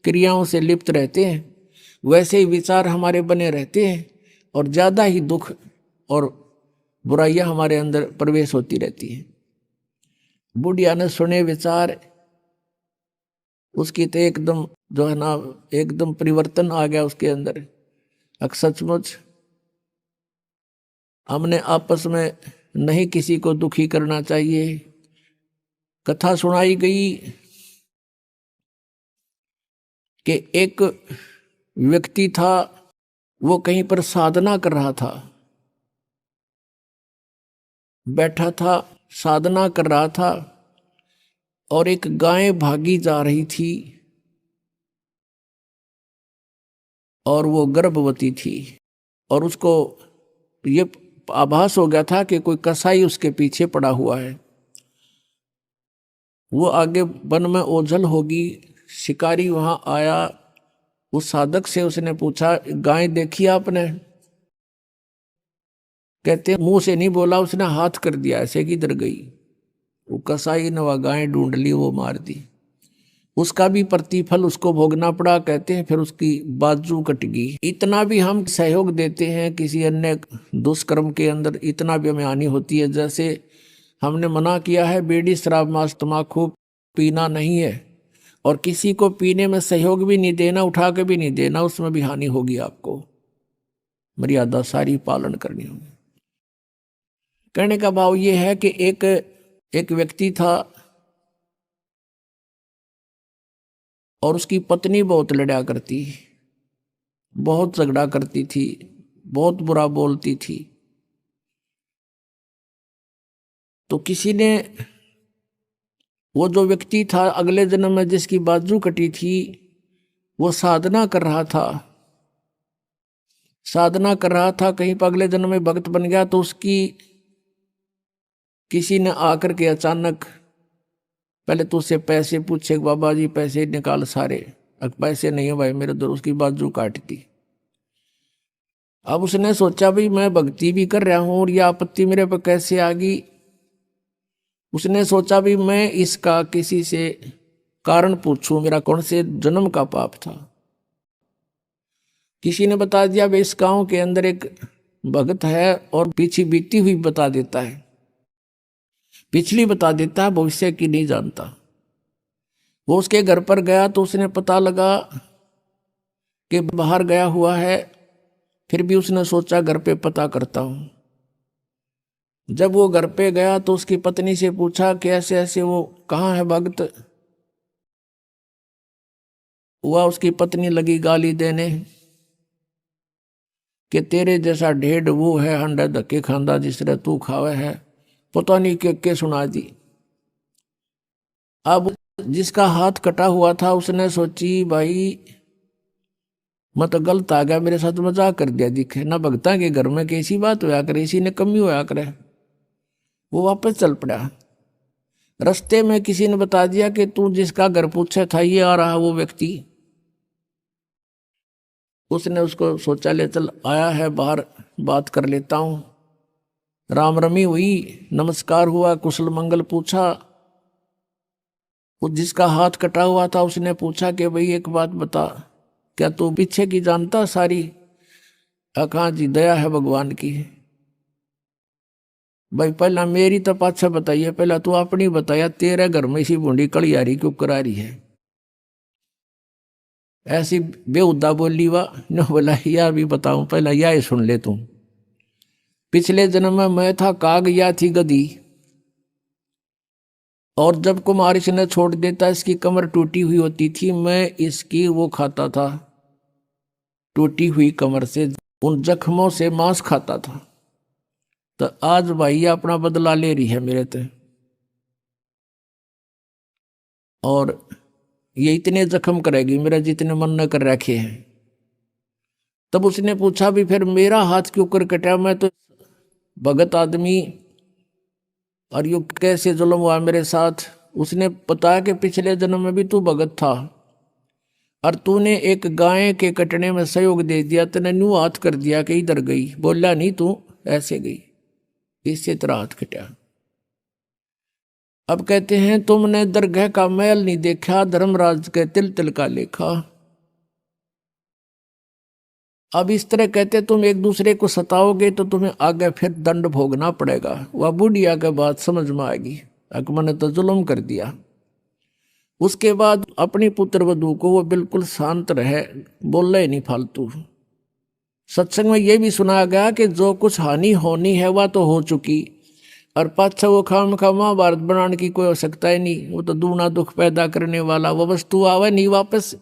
क्रियाओं से लिप्त रहते हैं, वैसे ही विचार हमारे बने रहते हैं, और ज्यादा ही दुख और बुराइयां हमारे अंदर प्रवेश होती रहती है। बुढ़िया ने सुने विचार, उसकी तो एकदम जो है ना, एकदम परिवर्तन आ गया उसके अंदर। अब सचमुच हमने आपस में नहीं किसी को दुखी करना चाहिए। कथा सुनाई गई कि एक व्यक्ति था, वो कहीं पर साधना कर रहा था, बैठा था, साधना कर रहा था, और एक गाय भागी जा रही थी, और वो गर्भवती थी, और उसको ये आभास हो गया था कि कोई कसाई उसके पीछे पड़ा हुआ है। वो आगे वन में ओझल होगी। शिकारी वहां आया, उस साधक से उसने पूछा, गाय देखी आपने? कहते मुंह से नहीं बोला, उसने हाथ कर दिया, ऐसे किधर गई? वो कसाई ने वह गाय ढूंढ ली, वो मार दी। उसका भी प्रतिफल उसको भोगना पड़ा। कहते हैं फिर उसकी बाजू कट गई। इतना भी हम सहयोग देते हैं किसी अन्य दुष्कर्म के अंदर, इतना भी हमें हानि होती है। जैसे हमने मना किया है बीड़ी शराब मांस तम्बाकू पीना नहीं है, और किसी को पीने में सहयोग भी नहीं देना, उठा के भी नहीं देना, उसमें भी हानि होगी। आपको मर्यादा सारी पालन करनी होगी। कहने का भाव ये है कि एक व्यक्ति था, और उसकी पत्नी बहुत लड़ा करती, बहुत झगड़ा करती थी, बहुत बुरा बोलती थी। तो किसी ने, वो जो व्यक्ति था अगले जन्म में जिसकी बाजू कटी थी, वो साधना कर रहा था, साधना कर रहा था, कहीं पर अगले जन्म में भक्त बन गया। तो उसकी किसी ने आकर के अचानक पहले तो उससे पैसे पूछे, बाबा जी पैसे निकाल सारे। अब पैसे नहीं है भाई मेरे दर, उसकी बाजू काट दी। अब उसने सोचा भाई मैं भक्ति भी कर रहा हूं और यह आपत्ति मेरे पर कैसे आ गई। उसने सोचा भी मैं इसका किसी से कारण पूछूं, मेरा कौन से जन्म का पाप था। किसी ने बता दिया भाई इस गांव के अंदर एक भगत है, और पीछे बीती हुई बता देता है, पिछली बता देता है, भविष्य की नहीं जानता। वो उसके घर पर गया तो उसने पता लगा कि बाहर गया हुआ है। फिर भी उसने सोचा घर पे पता करता हूं। जब वो घर पे गया तो उसकी पत्नी से पूछा कि ऐसे ऐसे वो कहाँ है भगत। हुआ उसकी पत्नी लगी गाली देने कि तेरे जैसा ढेड वो है, अंडा धक्के खांदा जिसरे तू खावे है, पता नहीं के सुना दी। अब जिसका हाथ कटा हुआ था उसने सोची भाई मैं तो गलत आ गया, मेरे साथ मजाक कर दिया, दिखे ना भगता के घर में कैसी बात होया करे, इसी ने कमी होया करे। वो वापस चल पड़ा। रास्ते में किसी ने बता दिया कि तू जिसका घर पूछा था ये आ रहा वो व्यक्ति। उसने उसको शौचालय ले चल आया है बाहर, बात कर लेता हूं। राम रमी हुई, नमस्कार हुआ, कुशल मंगल पूछा। वो जिसका हाथ कटा हुआ था उसने पूछा कि भाई एक बात बता, क्या तू पीछे की जानता सारी? कहा जी दया है भगवान की। भाई पहला मेरी तो पाछा बताइए, पहला तू अपनी बताया, तेरे घर में इसी बूंदी कलियारी क्यों करा रही है? ऐसी बेहुदा बोली वाह न, बोला यार भी बताऊं, पहला यह सुन ले तू। पिछले जन्म में मैं था काग, या थी गधी, और जब कुमार इसने छोड़ देता इसकी कमर टूटी हुई होती थी, मैं इसकी वो खाता था, टूटी हुई कमर से उन जख्मों से मांस खाता था। तो आज भाई अपना बदला ले रही है मेरे ते, और ये इतने जख्म करेगी मेरा जितने मन न कर रखे हैं। तब उसने पूछा भी फिर मेरा हाथ क्यों कर कटा, मैं तो भगत आदमी, और यू कैसे जुल्म हुआ मेरे साथ? उसने बताया कि पिछले जन्म में भी तू भगत था, और तूने एक गाय के कटने में सहयोग दे दिया, तूने न्यू हाथ कर दिया कि इधर गई, बोला नहीं तू ऐसे गई, इससे तेरा हाथ कटा। अब कहते हैं तुमने दरगाह का महल नहीं देखा, धर्मराज के तिल तिल का लेखा। अब इस तरह कहते तुम एक दूसरे को सताओगे तो तुम्हें आगे फिर दंड भोगना पड़ेगा। वह बुढ़िया के बाद समझ में आएगी अकबर ने तो जुल्म कर दिया। उसके बाद अपनी पुत्र वधू को वो बिल्कुल शांत रहे, बोले नहीं फालतू। सत्संग में ये भी सुनाया गया कि जो कुछ हानि होनी है वह तो हो चुकी, और पाछा वो खाम खा महाभारत बनाने की कोई आवश्यकता ही नहीं। वो तो दूना दुख पैदा करने वाला वो वस्तु आवे नहीं वापस,